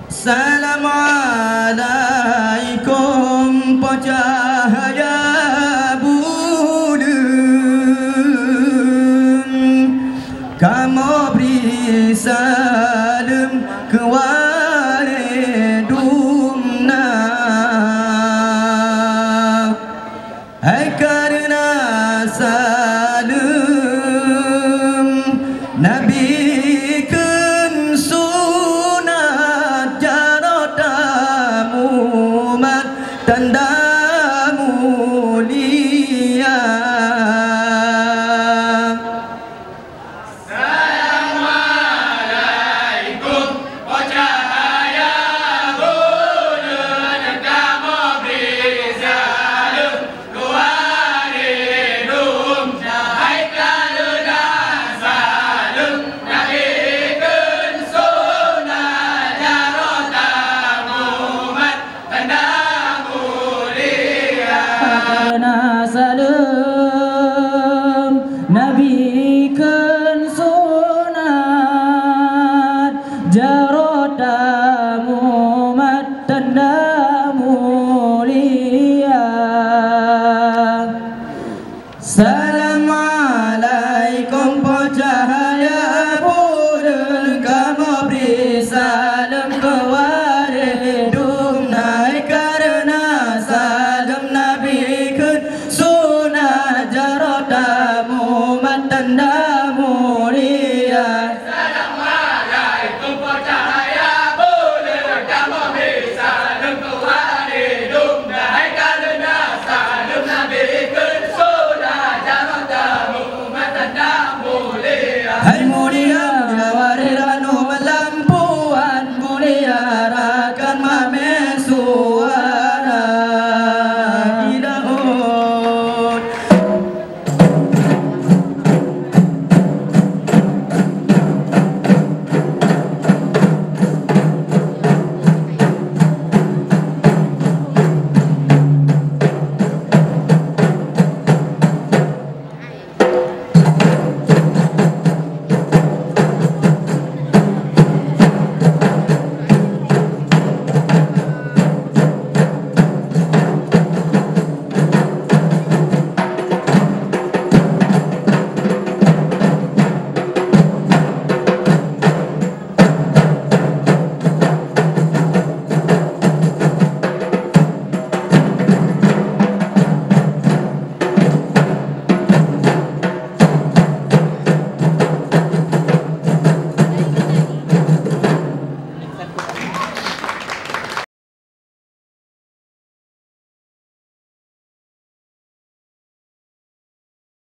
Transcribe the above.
Assalamualaikum cahaya bulan, kamu beri salam ke waridumna. Hai karena salam Nabi kan sunat jaradamu mat tanda mulia. Assalamualaikum cahaya bulan, kamu beri salam ke waridum. Hai karena salam Nabi kan sunat jaradamu mat tanda mulia. Karena salam Nabi kan sunat jarodamu mat tanda mulia. Assalamualaikum cahaya bulan, kamu beri salam ke waridum. Naik karena salam Nabi kan sunat jaradamu mat tanda mulia. Assalamualaikum cahaya bulan, kamu beri salam ke waridum. Hai karena salam Nabi kan sunat jaradamu mat tanda mulia. Hai mulia wariranu melampuan mulia